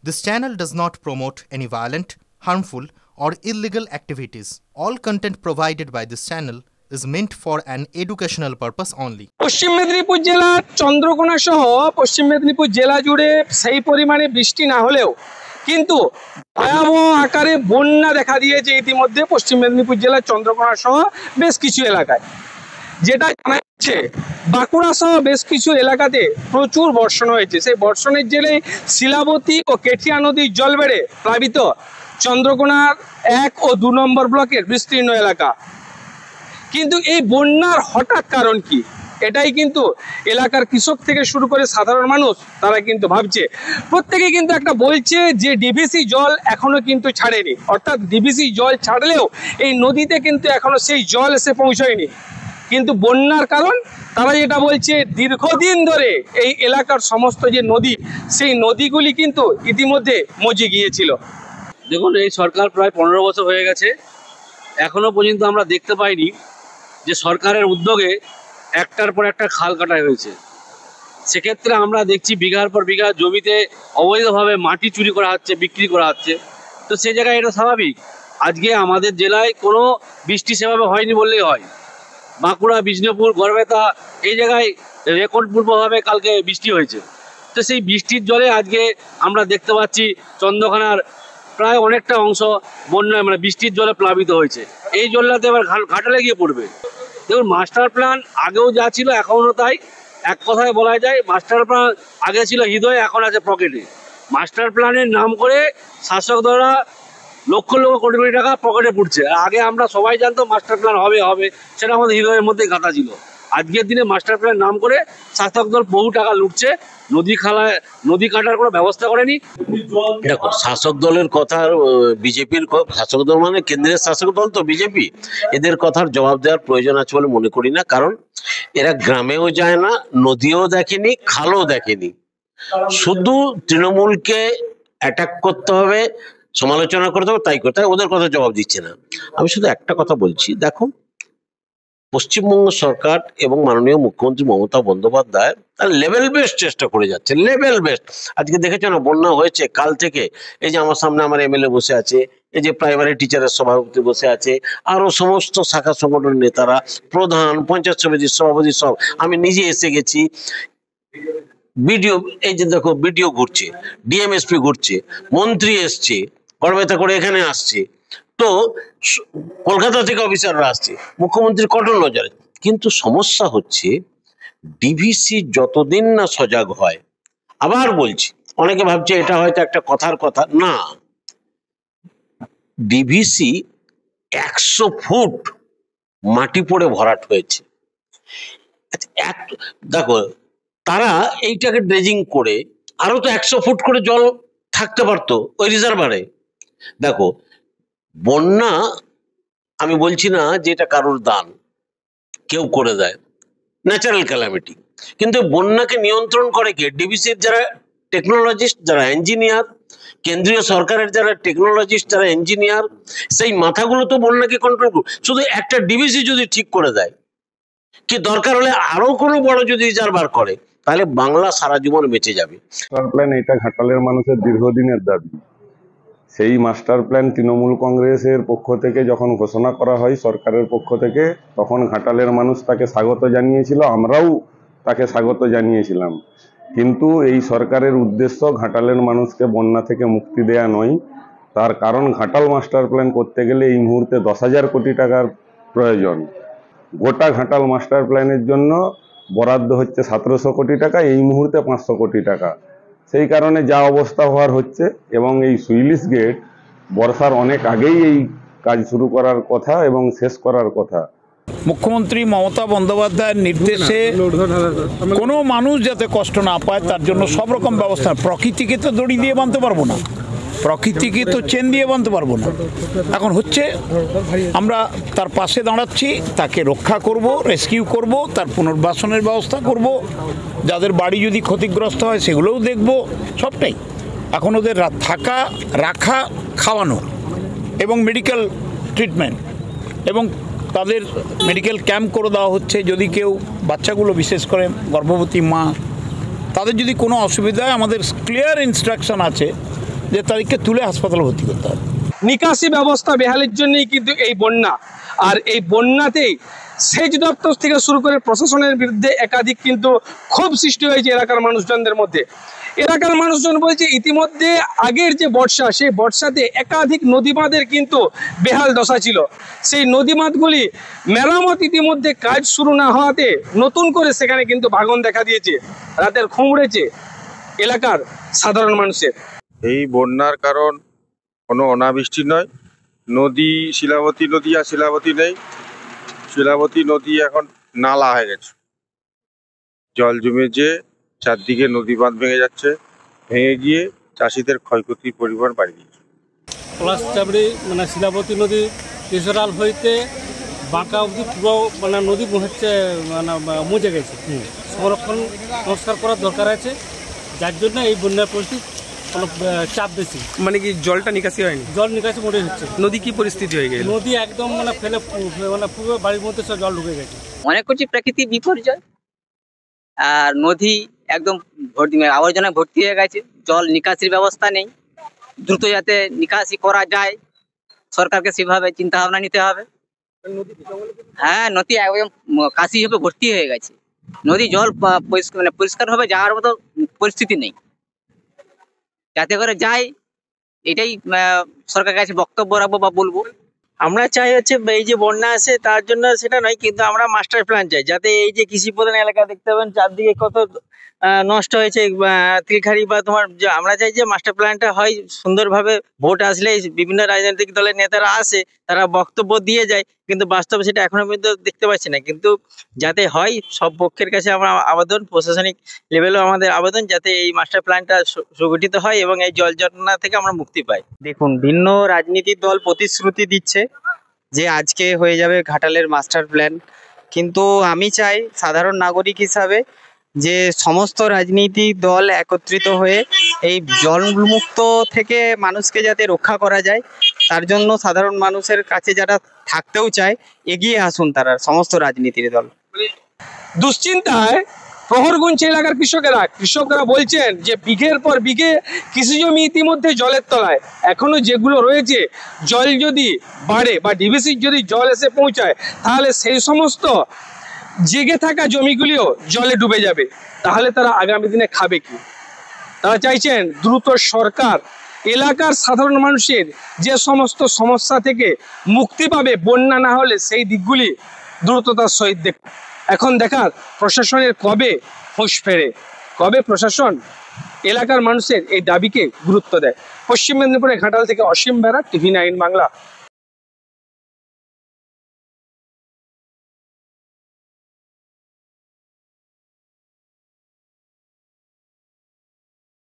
This channel does not promote any violent, harmful, or illegal activities. All content provided by this channel is meant for an educational purpose only. পশ্চিম মেদিনীপুর জেলার চন্দ্রকোনা সহ পশ্চিম মেদিনীপুর জেলা জুড়ে সেই পরিমাণে বৃষ্টি না হলেও কিন্তু ভয়াবহ আকারে বন্যা দেখা দিয়েছে ইতিমধ্যে পশ্চিম মেদিনীপুর জেলার চন্দ্রকোনা সহ বেশ কিছু এলাকায়। যেটা জানা যাচ্ছে বাঁকুড়া সহ বেশ কিছু এলাকাতে প্রচুর বর্ষণ হয়েছে। সেই বর্ষণের জেরে শিলাবতী ও কেঠিয়া নদীর জল বেড়ে প্লাবিত চন্দ্রকোনার 1 ও 2 নম্বর ব্লকের বিস্তীর্ণ এলাকা। কিন্তু এই বন্যার হঠাৎ কারণ কি, এটাই কিন্তু এলাকার কৃষক থেকে শুরু করে সাধারণ মানুষ তারা কিন্তু ভাবছে। প্রত্যেকে কিন্তু একটা বলছে যে ডিভিসি জল এখনো কিন্তু ছাড়েনি, অর্থাৎ ডিভিসি জল ছাড়লেও এই নদীতে কিন্তু এখনো সেই জল এসে পৌঁছয়নি। কিন্তু বন্যার কারণ তারা যেটা বলছে, দীর্ঘদিন ধরে এই এলাকার সমস্ত যে নদী, সেই নদীগুলি কিন্তু ইতিমধ্যে মজে গিয়েছিল। দেখুন, এই সরকার প্রায় 15 বছর হয়ে গেছে, এখনো পর্যন্ত আমরা দেখতে পাইনি যে সরকারের উদ্যোগে একটার পর একটা খাল কাটা হয়েছে। সেক্ষেত্রে আমরা দেখছি বিঘার পর বিঘা জমিতে অবৈধভাবে মাটি চুরি করা হচ্ছে, বিক্রি করা হচ্ছে। তো সেই জায়গায় এটা স্বাভাবিক। আজকে আমাদের জেলায় কোনো বৃষ্টি সেভাবে হয়নি বললেই হয়। বাঁকুড়া, বিষ্ণুপুর, গড়বেতা এই জায়গায় রেকর্ডপূর্বভাবে কালকে বৃষ্টি হয়েছে। তো সেই বৃষ্টির জলে আজকে আমরা দেখতে পাচ্ছি চন্দ্রকোনার প্রায় অনেকটা অংশ বন্যায় বৃষ্টির জলে প্লাবিত হয়েছে। এই জলটাতে এবার ঘাটালে গিয়ে পড়বে। দেখুন, মাস্টার প্ল্যান আগেও যা ছিল এখনও তাই। এক কথায় বলা যায়, মাস্টার প্ল্যান আগে ছিল হৃদয়ে, এখন আছে পকেটে। মাস্টার প্ল্যানের নাম করে শাসক দলরা লক্ষ লক্ষ কোটি কোটি টাকা পকেটে পুড়ছে। আগে আমরা সবাই জানতো মাস্টার প্ল্যান হবে হবে, সেটা আমাদের হৃদয়ের মধ্যেই গাঁথা ছিল। আজকের দিনে মাস্টার প্ল্যান নাম করে শাসক দল বহু টাকা লুটছে, নদী কাটার কোনো ব্যবস্থা করেনি। দেখো, শাসক দলের কথা, বিজেপির শাসক দল মানে কেন্দ্রের শাসক দল তো বিজেপি, এদের কথার জবাব দেওয়ার প্রয়োজন আছে বলে মনে করি না। কারণ এরা গ্রামেও যায় না, নদীও দেখেনি, খালও দেখেনি। শুধু তৃণমূলকে অ্যাটাক করতে হবে, সমালোচনা করতে হবে, তাই করতে হবে, ওদের কথা জবাব দিচ্ছে না। আমি শুধু একটা কথা বলছি, দেখো, পশ্চিমবঙ্গ সরকার এবং মাননীয় মুখ্যমন্ত্রী মমতা বন্দ্যোপাধ্যায় তার লেভেল বেস্ট চেষ্টা করে যাচ্ছে, লেভেল বেস্ট। আজকে দেখেছো না, বন্যা হয়েছে কাল থেকে। এই যে আমার সামনে আমার এমএলএ বসে আছে, এই যে প্রাইমারি টিচারের সভাপতি বসে আছে, আরো সমস্ত শাখা সংগঠনের নেতারা, প্রধান, পঞ্চায়েত সমিতির সভাপতি, সব। আমি নিজে এসে গেছি। বিডিও, এই যে দেখো, বিডিও ঘুরছে, ডিএমএসপি ঘুরছে, মন্ত্রী এসছে, গড়বেতা করে এখানে আসছে। তো কলকাতা থেকে অফিসাররা আসছে, মুখ্যমন্ত্রী কঠোর নজরে। কিন্তু সমস্যা হচ্ছে, ডিভিসি যতদিন না সজাগ হয়, আবার বলছি, অনেকে ভাবছে এটা হয়তো একটা কথার কথা না, ডিভিসি 100 ফুট মাটি পড়ে ভরাট হয়েছে। দেখো, তারা এইটাকে ড্রেজিং করে আরো তো 100 ফুট করে জল থাকতে পারতো ওই রিজার্ভারে। দেখো, বন্যা আমি বলছি না যে এটা কারোর দান, কেউ করে দেয়, ন্যাচারাল ক্যালামিটি। কিন্তু বন্যাকে নিয়ন্ত্রণ করে কে? ডিভিসির যারা টেকনোলজিস্ট, যারা ইঞ্জিনিয়ার, কেন্দ্রীয় সরকারের যারা টেকনোলজিস্ট, যারা ইঞ্জিনিয়ার, সেই মাথাগুলো তো বন্যাকে কন্ট্রোল করে। শুধু একটা ডিভিসি যদি ঠিক করে দেয়, কি দরকার হলে আরো কোনো বড় যদি রিজার্ভার করে, তাহলে বাংলা সারা জীবন বেঁচে যাবে। মাস্টার প্ল্যান এটা ঘাটালের মানুষের দীর্ঘদিনের দাবি। সেই মাস্টার প্ল্যান তৃণমূল কংগ্রেসের পক্ষ থেকে যখন ঘোষণা করা হয় সরকারের পক্ষ থেকে, তখন ঘাটালের মানুষ তাকে স্বাগত জানিয়েছিল, আমরাও তাকে স্বাগত জানিয়েছিলাম। কিন্তু এই সরকারের উদ্দেশ্য ঘাটালের মানুষকে বন্যা থেকে মুক্তি দেয়া নয়। তার কারণ, ঘাটাল মাস্টার প্ল্যান করতে গেলে এই মুহূর্তে 10,000 কোটি টাকার প্রয়োজন। গোটা ঘাটাল মাস্টার প্ল্যানের জন্য বরাদ্দ হচ্ছে 1700 কোটি টাকা, এই মুহূর্তে 500 কোটি টাকা। সেই কারণে যা অবস্থা হওয়ার হচ্ছে, এবং এই সুইলিশ গেট বর্ষার অনেক আগেই এই কাজ শুরু করার কথা এবং শেষ করার কথা। মুখ্যমন্ত্রী মমতা বন্দ্যোপাধ্যায়ের নির্দেশে কোনো মানুষ যাতে কষ্ট না পায় তার জন্য সব রকম ব্যবস্থা। প্রকৃতিকে তো দড়ি দিয়ে বাঁধতে পারবো না, প্রকৃতিকে তো চেন দিয়ে বাঁধতে পারবো না। এখন হচ্ছে, আমরা তার পাশে দাঁড়াচ্ছি, তাকে রক্ষা করব, রেস্কিউ করব, তার পুনর্বাসনের ব্যবস্থা করব, যাদের বাড়ি যদি ক্ষতিগ্রস্ত হয় সেগুলোও দেখব, সবটাই। এখন ওদের থাকা, রাখা, খাওয়ানো এবং মেডিকেল ট্রিটমেন্ট, এবং তাদের মেডিকেল ক্যাম্প করে দেওয়া হচ্ছে। যদি কেউ, বাচ্চাগুলো বিশেষ করে গর্ভবতী মা, তাদের যদি কোনো অসুবিধা হয়, আমাদের ক্লিয়ার ইনস্ট্রাকশন আছে যে তাদেরকে তুলে হাসপাতালে ভর্তি করতে হবে। নিকাশি ব্যবস্থা বেহালের জন্যই কিন্তু এই বন্যা, আর এই বন্যাতেই সেচ দপ্তর থেকে শুরু করে প্রশাসনের বিরুদ্ধে একাধিক কিন্তু ক্ষোভ সৃষ্টি হয়েছে এলাকার মানুষজনদের মধ্যে। এলাকার মানুষজন বলছে ইতিমধ্যে আগের যে বর্ষা, সেই বর্ষাতে একাধিক নদী বাঁধের কিন্তু বেহাল দশা ছিল। সেই নদী বাঁধগুলি মেরামত ইতিমধ্যে কাজ শুরু না হওয়াতে নতুন করে সেখানে কিন্তু ভাঙন দেখা দিয়েছে, রাতের ঘুম উড়েছে এলাকার সাধারণ মানুষের। এই বন্যার কারণ কোনো অনাবৃষ্টি নয়, নদী শিলাবতী নদী আর শিলাবতী নেই। শিলাবতী নদী এখন নালা হয়ে গেছে, জল জমেছে, চারদিকে নদী বাঁধ ভেঙে যাচ্ছে, ভেঙে গিয়ে চাষিদের ক্ষয়ক্ষতির পরিমাণ বাড়িয়ে দিয়েছে। পলাশ চাবড়ি মানে শিলাবতী নদী তেসরাল হইতে বাঁকা অবধি পুরো মানে নদী হচ্ছে মানে মুজে গেছে। সংরক্ষণ সংস্কার করার দরকার আছে, যার জন্য এই বন্যার পরিস্থিতি চাপ বেশি। মানে কি জলটা নিকাশি হয়নি? জল নিকাশি মোটেই হচ্ছে। নদী কি পরিস্থিতি হয়ে গেছে? নদী একদম মানে ফেলে মানে পুরো বাড়ির মধ্যে সব জল ঢুকে গেছে। অনেক কিছু প্রাকৃতিক বিপর্যয়, আর নদী একদম আবর্জনায় ভর্তি হয়ে গেছে। জল নিকাশির ব্যবস্থা নেই, দ্রুত যাতে নিকাশি করা যায় সরকারকে সেভাবে চিন্তা ভাবনা নিতে হবে। হ্যাঁ, নদী একদম কাশি হিসেবে ভর্তি হয়ে গেছে। নদী জল পরিষ্কার হবে যাওয়ার মতো পরিস্থিতি নেই, যাতে করে যাই এটাই সরকারের কাছে বক্তব্য রাখবো বা বলবো। আমরা চাই হচ্ছে এই যে বন্যা আসে তার জন্য সেটা নয়, কিন্তু আমরা মাস্টার প্ল্যান চাই, যাতে এই যে কৃষি প্রধান এলাকা দেখতে পাবেন চারদিকে কত নষ্ট হয়েছে তিলখাড়ি বা তোমার, আমরা চাই যে মাস্টার প্ল্যানটা হয় সুন্দরভাবে। ভোট আসলে বিভিন্ন রাজনৈতিক দলের নেতারা আসে, তারা বক্তব্য দিয়ে যায়, কিন্তু বাস্তবে সেটা এখনো পর্যন্ত দেখতে পাচ্ছি না। কিন্তু যাতে হয়, সব পক্ষের কাছে আমরা আবেদন, প্রশাসনিক লেভেলেও আমাদের আবেদন, যাতে এই মাস্টার প্ল্যানটা সুগঠিত হয় এবং এই জল যন্ত্রণা থেকে আমরা মুক্তি পাই। দেখুন, ভিন্ন রাজনীতির দল প্রতিশ্রুতি দিচ্ছে যে আজকে হয়ে যাবে ঘাটালের মাস্টার প্ল্যান, কিন্তু আমি চাই সাধারণ নাগরিক হিসাবে যে সমস্ত রাজনৈতিক দল একত্রিত হয়ে এই জলমুক্ত থেকে মানুষকে যাতে রক্ষা করা যায়, তার জন্য সাধারণ মানুষের কাছে যারা থাকতেও চায় এগিয়ে আসুন তারা, সমস্ত রাজনীতির দল। দুশ্চিন্তায় প্রহর গুনছে এলাকার কৃষকরা বলছেন যে বিঘের পর বিঘে কৃষি জমি ইতিমধ্যে জলের তলায়। এখনো যেগুলো রয়েছে, জল যদি বাড়ে বা ডিভিসির যদি জল এসে পৌঁছায়, তাহলে সেই সমস্ত জেগে থাকা জমিগুলিও জলে ডুবে যাবে। তাহলে তারা আগামী দিনে খাবে কি? তারা চাইছেন দ্রুত সরকার এলাকার সাধারণ মানুষের যে সমস্ত সমস্যা থেকে মুক্তি পাবে, বন্যা না হলে সেই দিকগুলি দ্রুততার সহিত দেখুন। এখন দেখার প্রশাসনের কবে হুঁশ ফেরে, কবে প্রশাসন এলাকার মানুষের এই দাবিকে গুরুত্ব দেয়। পশ্চিম মেদিনীপুরের ঘাটাল থেকে অসীম বেরা, TV9 বাংলা।